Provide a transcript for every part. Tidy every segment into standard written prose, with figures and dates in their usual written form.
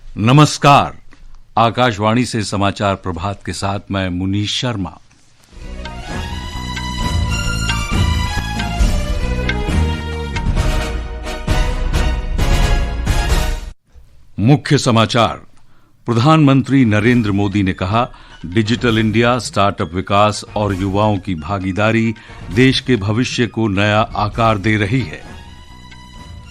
नमस्कार। आकाशवाणी से समाचार प्रभात के साथ मैं मुनीश शर्मा। मुख्य समाचार। प्रधानमंत्री नरेंद्र मोदी ने कहा, डिजिटल इंडिया, स्टार्टअप विकास और युवाओं की भागीदारी देश के भविष्य को नया आकार दे रही है।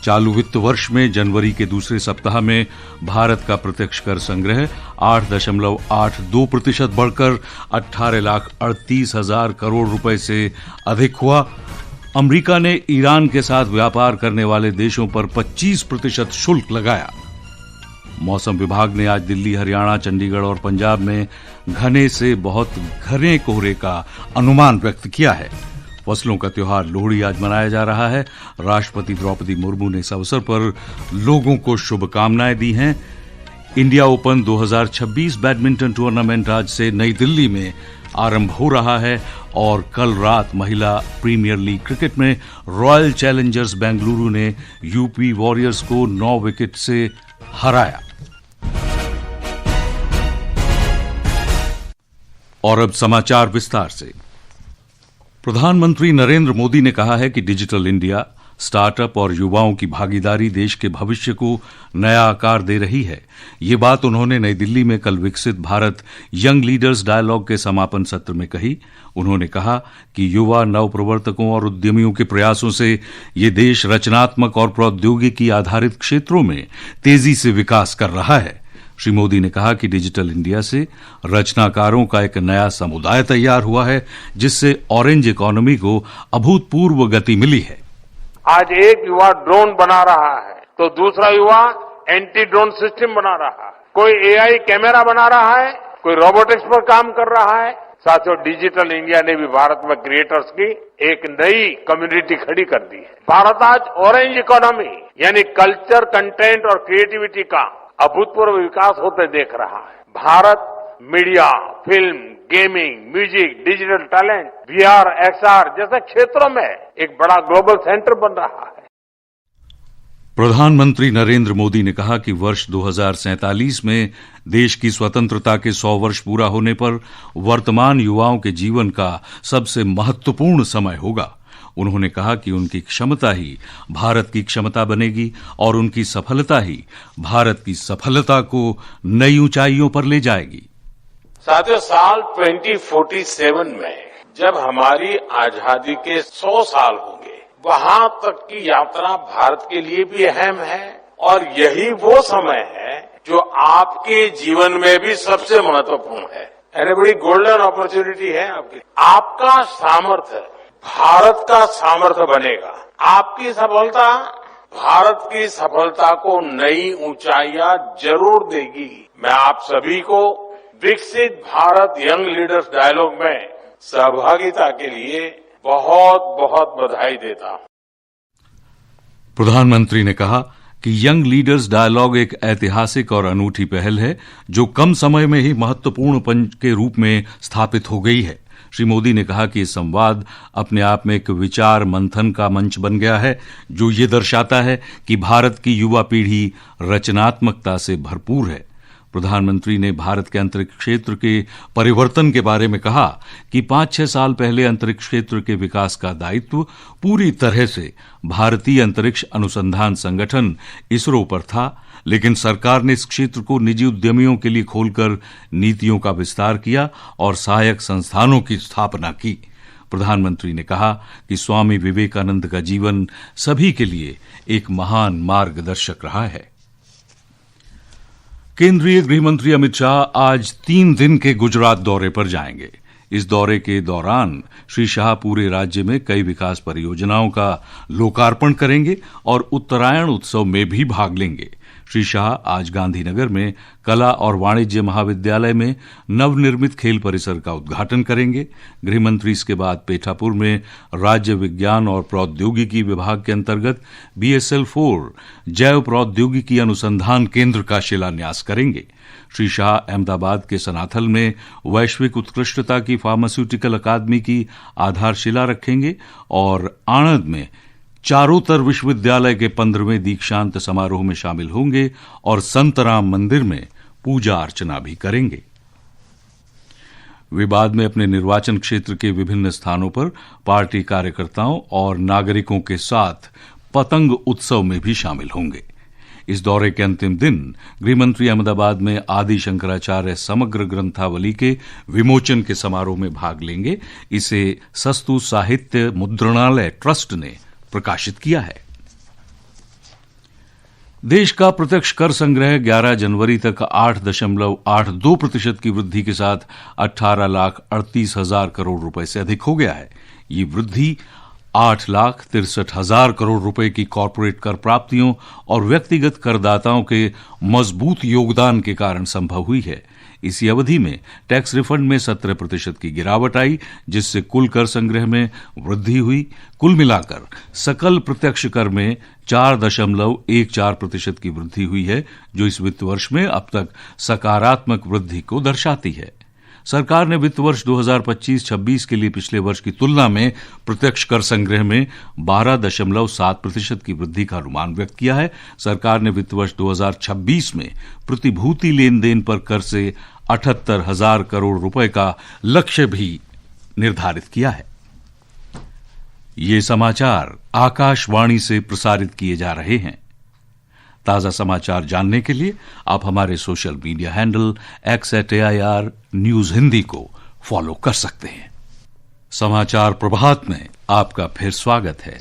चालू वित्त वर्ष में जनवरी के दूसरे सप्ताह में भारत का प्रत्यक्ष कर संग्रह 8.82% बढ़कर 18,38,000 करोड़ रुपए से अधिक हुआ। अमेरिका ने ईरान के साथ व्यापार करने वाले देशों पर 25% शुल्क लगाया। मौसम विभाग ने आज दिल्ली, हरियाणा, चंडीगढ़ और पंजाब में घने से बहुत घने कोहरे का अनुमान व्यक्त किया है। फसलों का त्योहार लोहड़ी आज मनाया जा रहा है। राष्ट्रपति द्रौपदी मुर्मू ने इस अवसर पर लोगों को शुभकामनाएं दी हैं। इंडिया ओपन 2026 बैडमिंटन टूर्नामेंट आज से नई दिल्ली में आरंभ हो रहा है और कल रात महिला प्रीमियर लीग क्रिकेट में रॉयल चैलेंजर्स बेंगलुरु ने यूपी वॉरियर्स को 9 विकेट से हराया। और अब समाचार विस्तार से। प्रधानमंत्री नरेंद्र मोदी ने कहा है कि डिजिटल इंडिया, स्टार्टअप और युवाओं की भागीदारी देश के भविष्य को नया आकार दे रही है। ये बात उन्होंने नई दिल्ली में कल विकसित भारत यंग लीडर्स डायलॉग के समापन सत्र में कही। उन्होंने कहा कि युवा नवप्रवर्तकों और उद्यमियों के प्रयासों से ये देश रचनात्मक और प्रौद्योगिकी आधारित क्षेत्रों में तेजी से विकास कर रहा है। श्री मोदी ने कहा कि डिजिटल इंडिया से रचनाकारों का एक नया समुदाय तैयार हुआ है, जिससे ऑरेंज इकोनॉमी को अभूतपूर्व गति मिली है। आज एक युवा ड्रोन बना रहा है तो दूसरा युवा एंटी ड्रोन सिस्टम बना रहा है, कोई एआई कैमरा बना रहा है, कोई रोबोटिक्स पर काम कर रहा है। साथियों, डिजिटल इंडिया ने भी भारत में क्रिएटर्स की एक नई कम्युनिटी खड़ी कर दी है। भारत आज ऑरेंज इकोनॉमी यानी कल्चर, कंटेंट और क्रिएटिविटी का अभूतपूर्व विकास होते देख रहा है। Bharat media, film, gaming, music, digital talent, VR, XR जैसे क्षेत्रों में एक बड़ा ग्लोबल सेंटर बन रहा है। प्रधानमंत्री नरेंद्र मोदी ने कहा कि वर्ष 2047 में देश की स्वतंत्रता के 100 वर्ष पूरा होने पर वर्तमान युवाओं के जीवन का सबसे महत्वपूर्ण समय होगा। उन्होंने कहा कि उनकी क्षमता ही भारत की क्षमता बनेगी और उनकी सफलता ही भारत की सफलता को नई ऊंचाइयों पर ले जाएगी। साथियों, साल 2047 में जब हमारी आजादी के 100 साल होंगे, वहां तक की यात्रा भारत के लिए भी अहम है और यही वो समय है जो आपके जीवन में भी सबसे महत्वपूर्ण है। यानी बड़ी गोल्डन अपॉर्चुनिटी है आपकी। आपका सामर्थ्य भारत का सामर्थ्य बनेगा। आपकी सफलता भारत की सफलता को नई ऊंचाइयां जरूर देगी। मैं आप सभी को विकसित भारत यंग लीडर्स डायलॉग में सहभागिता के लिए बहुत बहुत बधाई देता हूं। प्रधानमंत्री ने कहा कि यंग लीडर्स डायलॉग एक ऐतिहासिक और अनूठी पहल है, जो कम समय में ही महत्वपूर्ण पंच के रूप में स्थापित हो गई है। श्री मोदी ने कहा कि ये संवाद अपने आप में एक विचार मंथन का मंच बन गया है, जो ये दर्शाता है कि भारत की युवा पीढ़ी रचनात्मकता से भरपूर है। प्रधानमंत्री ने भारत के अंतरिक्ष क्षेत्र के परिवर्तन के बारे में कहा कि 5-6 साल पहले अंतरिक्ष क्षेत्र के विकास का दायित्व पूरी तरह से भारतीय अंतरिक्ष अनुसंधान संगठन इसरो पर था, लेकिन सरकार ने इस क्षेत्र को निजी उद्यमियों के लिए खोलकर नीतियों का विस्तार किया और सहायक संस्थानों की स्थापना की। प्रधानमंत्री ने कहा कि स्वामी विवेकानंद का जीवन सभी के लिए एक महान मार्गदर्शक रहा है। केंद्रीय गृहमंत्री अमित शाह आज 3 दिन के गुजरात दौरे पर जाएंगे। इस दौरे के दौरान श्री शाह पूरे राज्य में कई विकास परियोजनाओं का लोकार्पण करेंगे और उत्तरायण उत्सव में भी भाग लेंगे। श्री शाह आज गांधीनगर में कला और वाणिज्य महाविद्यालय में नवनिर्मित खेल परिसर का उद्घाटन करेंगे। गृहमंत्री इसके बाद पेठापुर में राज्य विज्ञान और प्रौद्योगिकी विभाग के अंतर्गत BSL-4 जैव प्रौद्योगिकी अनुसंधान केंद्र का शिलान्यास करेंगे। श्री शाह अहमदाबाद के सनाथल में वैश्विक उत्कृष्टता की फार्मास्यूटिकल अकादमी की आधारशिला रखेंगे और आणंद में चारोतर विश्वविद्यालय के 15वें दीक्षांत समारोह में शामिल होंगे और संतराम मंदिर में पूजा अर्चना भी करेंगे। वे बाद में अपने निर्वाचन क्षेत्र के विभिन्न स्थानों पर पार्टी कार्यकर्ताओं और नागरिकों के साथ पतंग उत्सव में भी शामिल होंगे। इस दौरे के अंतिम दिन गृहमंत्री अहमदाबाद में आदि शंकराचार्य समग्र ग्रंथावली के विमोचन के समारोह में भाग लेंगे। इसे सस्तु साहित्य मुद्रणालय ट्रस्ट ने प्रकाशित किया है। देश का प्रत्यक्ष कर संग्रह 11 जनवरी तक 8.82% की वृद्धि के साथ 18,38,000 करोड़ रुपए से अधिक हो गया है। ये वृद्धि 8,63,000 करोड़ रुपए की कॉरपोरेट कर प्राप्तियों और व्यक्तिगत करदाताओं के मजबूत योगदान के कारण संभव हुई है। इसी अवधि में टैक्स रिफंड में 17% की गिरावट आई, जिससे कुल कर संग्रह में वृद्धि हुई। कुल मिलाकर सकल प्रत्यक्ष कर में 4.14% की वृद्धि हुई है, जो इस वित्त वर्ष में अब तक सकारात्मक वृद्धि को दर्शाती है। सरकार ने वित्त वर्ष 2025-26 के लिए पिछले वर्ष की तुलना में प्रत्यक्ष कर संग्रह में 12.7% की वृद्धि का अनुमान व्यक्त किया है। सरकार ने वित्त वर्ष 2026 में प्रतिभूति लेन देन पर कर से 78,000 करोड़ रुपए का लक्ष्य भी निर्धारित किया है। ये समाचार आकाशवाणी से प्रसारित किए जा रहे हैं। ताजा समाचार जानने के लिए आप हमारे social media handle @AIR news Hindi को फॉलो कर सकते हैं। समाचार प्रभात में आपका फिर स्वागत है।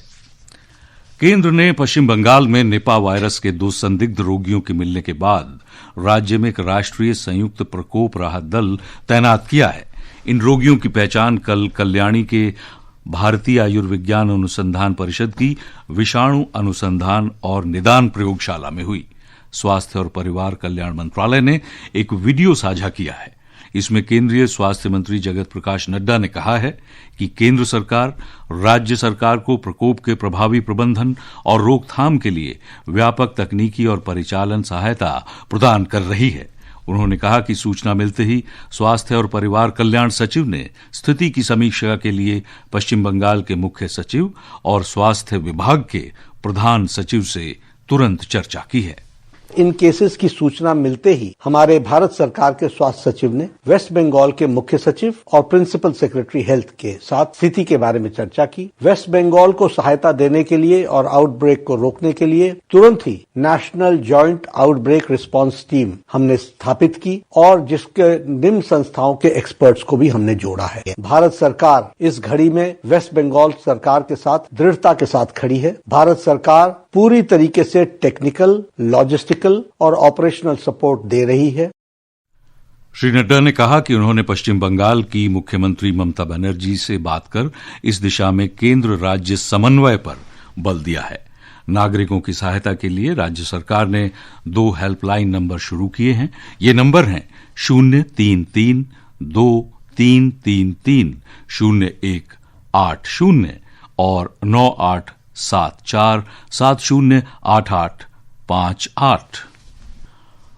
केंद्र ने पश्चिम बंगाल में निपा वायरस के 2 संदिग्ध रोगियों के मिलने के बाद राज्य में एक राष्ट्रीय संयुक्त प्रकोप राहत दल तैनात किया है। इन रोगियों की पहचान कल कल्याणी के भारतीय आयुर्विज्ञान अनुसंधान परिषद की विषाणु अनुसंधान और निदान प्रयोगशाला में हुई। स्वास्थ्य और परिवार कल्याण मंत्रालय ने एक वीडियो साझा किया है। इसमें केंद्रीय स्वास्थ्य मंत्री जगत प्रकाश नड्डा ने कहा है कि केंद्र सरकार राज्य सरकार को प्रकोप के प्रभावी प्रबंधन और रोकथाम के लिए व्यापक तकनीकी और परिचालन सहायता प्रदान कर रही है। उन्होंने कहा कि सूचना मिलते ही स्वास्थ्य और परिवार कल्याण सचिव ने स्थिति की समीक्षा के लिए पश्चिम बंगाल के मुख्य सचिव और स्वास्थ्य विभाग के प्रधान सचिव से तुरंत चर्चा की है। इन केसेस की सूचना मिलते ही हमारे भारत सरकार के स्वास्थ्य सचिव ने वेस्ट बंगाल के मुख्य सचिव और प्रिंसिपल सेक्रेटरी हेल्थ के साथ स्थिति के बारे में चर्चा की। वेस्ट बंगाल को सहायता देने के लिए और आउटब्रेक को रोकने के लिए तुरंत ही national joint outbreak response team हमने स्थापित की और जिसके निम्न संस्थाओं के एक्सपर्ट्स को भी हमने जोड़ा है। भारत सरकार इस घड़ी में वेस्ट बंगाल सरकार के साथ दृढ़ता के साथ खड़ी है। भारत सरकार पूरी तरीके से टेक्निकल, लॉजिस्टिकल और ऑपरेशनल सपोर्ट दे रही है। श्री नड्डा ने कहा कि उन्होंने पश्चिम बंगाल की मुख्यमंत्री ममता बनर्जी से बात कर इस दिशा में केंद्र राज्य समन्वय पर बल दिया है। नागरिकों की सहायता के लिए राज्य सरकार ने 2 हेल्पलाइन नंबर शुरू किए हैं। ये नंबर हैं 033-2333-0180 और 9874708858।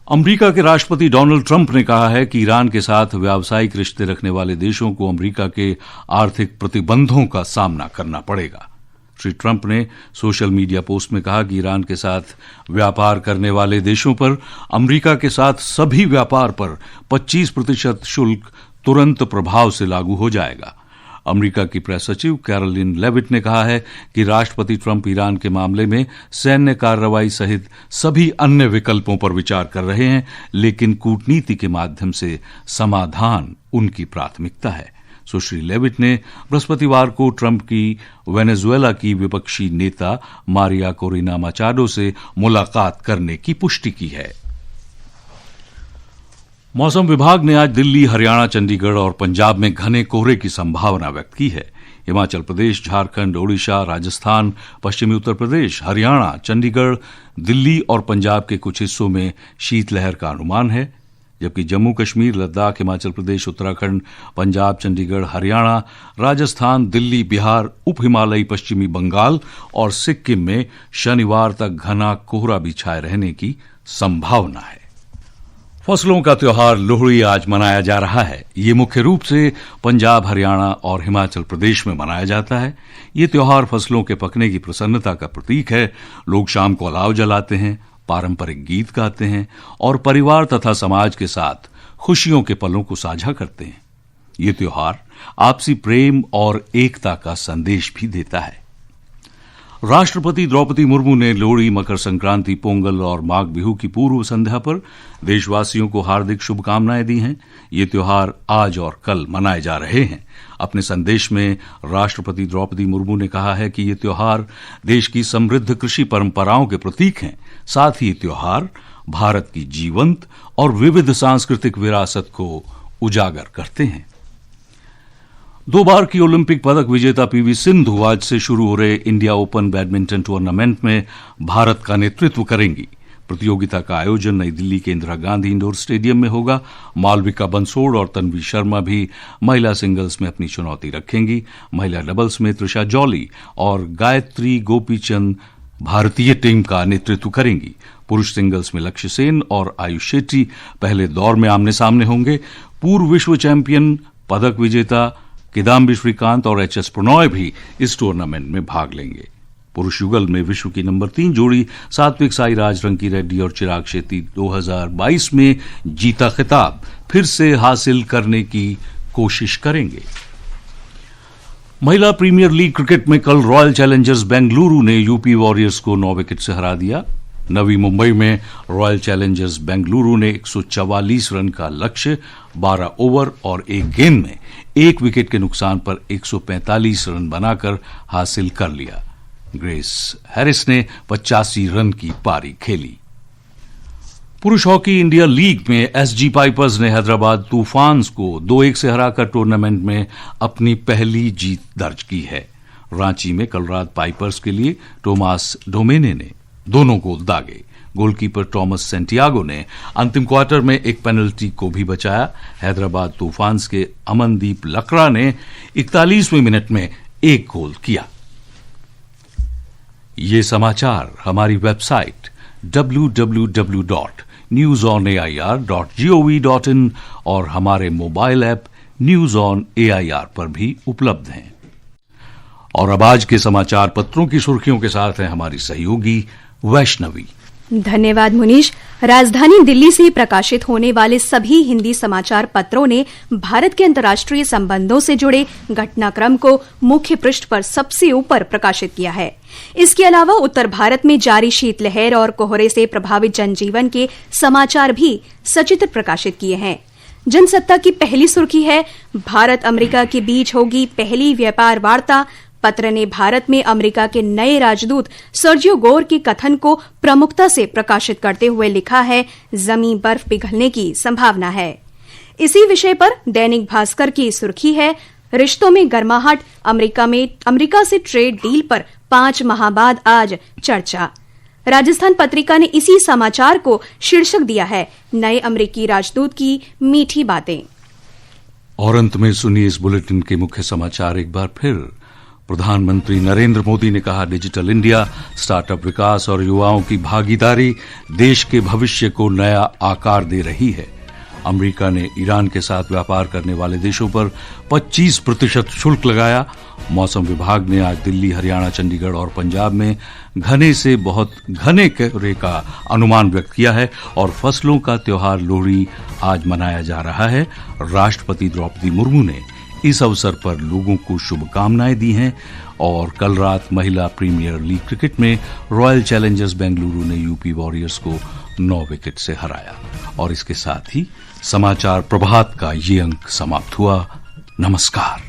अमेरिका के राष्ट्रपति डोनाल्ड ट्रंप ने कहा है कि ईरान के साथ व्यावसायिक रिश्ते रखने वाले देशों को अमेरिका के आर्थिक प्रतिबंधों का सामना करना पड़ेगा। श्री ट्रंप ने सोशल मीडिया पोस्ट में कहा कि ईरान के साथ व्यापार करने वाले देशों पर अमेरिका के साथ सभी व्यापार पर 25% शुल्क तुरंत प्रभाव से लागू हो जाएगा। अमेरिका की प्रेस सचिव कैरोलिन लेविट ने कहा है कि राष्ट्रपति ट्रंप ईरान के मामले में सैन्य कार्रवाई सहित सभी अन्य विकल्पों पर विचार कर रहे हैं, लेकिन कूटनीति के माध्यम से समाधान उनकी प्राथमिकता है। सुश्री लेविट ने बृहस्पतिवार को ट्रंप की वेनेजुएला की विपक्षी नेता मारिया कोरिना माचाडो से मुलाकात करने की पुष्टि की है। मौसम विभाग ने आज दिल्ली, हरियाणा, चंडीगढ़ और पंजाब में घने कोहरे की संभावना व्यक्त की है। हिमाचल प्रदेश, झारखंड, ओडिशा, राजस्थान, पश्चिमी उत्तर प्रदेश, हरियाणा, चंडीगढ़, दिल्ली और पंजाब के कुछ हिस्सों में शीतलहर का अनुमान है, जबकि जम्मू कश्मीर, लद्दाख, हिमाचल प्रदेश, उत्तराखंड, पंजाब, चंडीगढ़, हरियाणा, राजस्थान, दिल्ली, बिहार, उप हिमालयी पश्चिमी बंगाल और सिक्किम में शनिवार तक घना कोहरा भी छाए रहने की संभावना है। फसलों का त्योहार लोहड़ी आज मनाया जा रहा है। ये मुख्य रूप से पंजाब, हरियाणा और हिमाचल प्रदेश में मनाया जाता है। ये त्योहार फसलों के पकने की प्रसन्नता का प्रतीक है। लोग शाम को अलाव जलाते हैं, पारंपरिक गीत गाते हैं और परिवार तथा समाज के साथ खुशियों के पलों को साझा करते हैं। ये त्योहार आपसी प्रेम और एकता का संदेश भी देता है। राष्ट्रपति द्रौपदी मुर्मू ने लोहड़ी, मकर संक्रांति, पोंगल और माघ बिहू की पूर्व संध्या पर देशवासियों को हार्दिक शुभकामनाएं दी हैं। ये त्योहार आज और कल मनाए जा रहे हैं। अपने संदेश में राष्ट्रपति द्रौपदी मुर्मू ने कहा है कि ये त्योहार देश की समृद्ध कृषि परंपराओं के प्रतीक हैं। साथ ही ये त्योहार भारत की जीवंत और विविध सांस्कृतिक विरासत को उजागर करते हैं। 2 बार की ओलंपिक पदक विजेता पीवी सिंधु आज से शुरू हो रहे इंडिया ओपन बैडमिंटन टूर्नामेंट में भारत का नेतृत्व करेंगी। प्रतियोगिता का आयोजन नई दिल्ली के इंदिरा गांधी इंडोर स्टेडियम में होगा। मालविका बंसोड़ और तन्वी शर्मा भी महिला सिंगल्स में अपनी चुनौती रखेंगी। महिला डबल्स में त्रिशा जॉली और गायत्री गोपीचंद भारतीय टीम का नेतृत्व करेंगी। पुरुष सिंगल्स में लक्ष्य सेन और आयुष शेट्टी पहले दौर में आमने सामने होंगे। पूर्व विश्व चैंपियन, पदक विजेता किदाम्बी श्रीकांत और एचएस प्रणॉय भी इस टूर्नामेंट में भाग लेंगे। पुरुष युगल में विश्व की नंबर 3 जोड़ी सात्विक साईराज, रंकी रेड्डी और चिराग शेट्टी 2022 में जीता खिताब फिर से हासिल करने की कोशिश करेंगे। महिला प्रीमियर लीग क्रिकेट में कल रॉयल चैलेंजर्स बेंगलुरु ने यूपी वॉरियर्स को 9 विकेट से हरा दिया। नवी मुंबई में रॉयल चैलेंजर्स बेंगलुरु ने 144 रन का लक्ष्य 12 ओवर और 1 गेंद में 1 विकेट के नुकसान पर 145 रन बनाकर हासिल कर लिया। ग्रेस हैरिस ने 85 रन की पारी खेली। पुरुष हॉकी इंडिया लीग में एसजी पाइपर्स ने हैदराबाद तूफान्स को 2-1 से हराकर टूर्नामेंट में अपनी पहली जीत दर्ज की है। रांची में कल रात पाइपर्स के लिए टोमास डोमेने ने दोनों गोल दागे। गोलकीपर टॉमस सेंटियागो ने अंतिम क्वार्टर में एक पेनल्टी को भी बचाया। हैदराबाद तूफान्स के अमनदीप लकड़ा ने 41वें मिनट में 1 गोल किया। ये समाचार हमारी वेबसाइट www.newsonair.gov.in और हमारे mobile app news on AIR पर भी उपलब्ध हैं। और अब आज के समाचार पत्रों की सुर्खियों के साथ हैं हमारी सहयोगी वैष्णवी। धन्यवाद मुनीश। राजधानी दिल्ली से प्रकाशित होने वाले सभी हिंदी समाचार पत्रों ने भारत के अंतर्राष्ट्रीय संबंधों से जुड़े घटनाक्रम को मुख्य पृष्ठ पर सबसे ऊपर प्रकाशित किया है। इसके अलावा उत्तर भारत में जारी शीतलहर और कोहरे से प्रभावित जनजीवन के समाचार भी सचित्र प्रकाशित किए हैं। जनसत्ता की पहली सुर्खी है, भारत अमेरिका के बीच होगी पहली व्यापार वार्ता। पत्र ने भारत में अमेरिका के नए राजदूत सर्जियो गोर के कथन को प्रमुखता से प्रकाशित करते हुए लिखा है, जमीन बर्फ पिघलने की संभावना है। इसी विषय पर दैनिक भास्कर की सुर्खी है, रिश्तों में गर्माहट, अमेरिका से ट्रेड डील पर 5 माह बाद आज चर्चा। राजस्थान पत्रिका ने इसी समाचार को शीर्षक दिया है, नए अमेरिकी राजदूत की मीठी बातें। और अंत में सुनिए इस बुलेटिन के मुख्य समाचार एक बार फिर। प्रधानमंत्री नरेंद्र मोदी ने कहा, डिजिटल इंडिया, स्टार्टअप विकास और युवाओं की भागीदारी देश के भविष्य को नया आकार दे रही है। अमेरिका ने ईरान के साथ व्यापार करने वाले देशों पर 25% शुल्क लगाया। मौसम विभाग ने आज दिल्ली, हरियाणा, चंडीगढ़ और पंजाब में घने से बहुत घने कोहरे का अनुमान व्यक्त किया है। और फसलों का त्योहार लोहड़ी आज मनाया जा रहा है। राष्ट्रपति द्रौपदी मुर्मू ने इस अवसर पर लोगों को शुभकामनाएं दी हैं। और कल रात महिला प्रीमियर लीग क्रिकेट में रॉयल चैलेंजर्स बेंगलुरु ने यूपी वॉरियर्स को 9 विकेट से हराया। और इसके साथ ही समाचार प्रभात का ये अंक समाप्त हुआ। नमस्कार।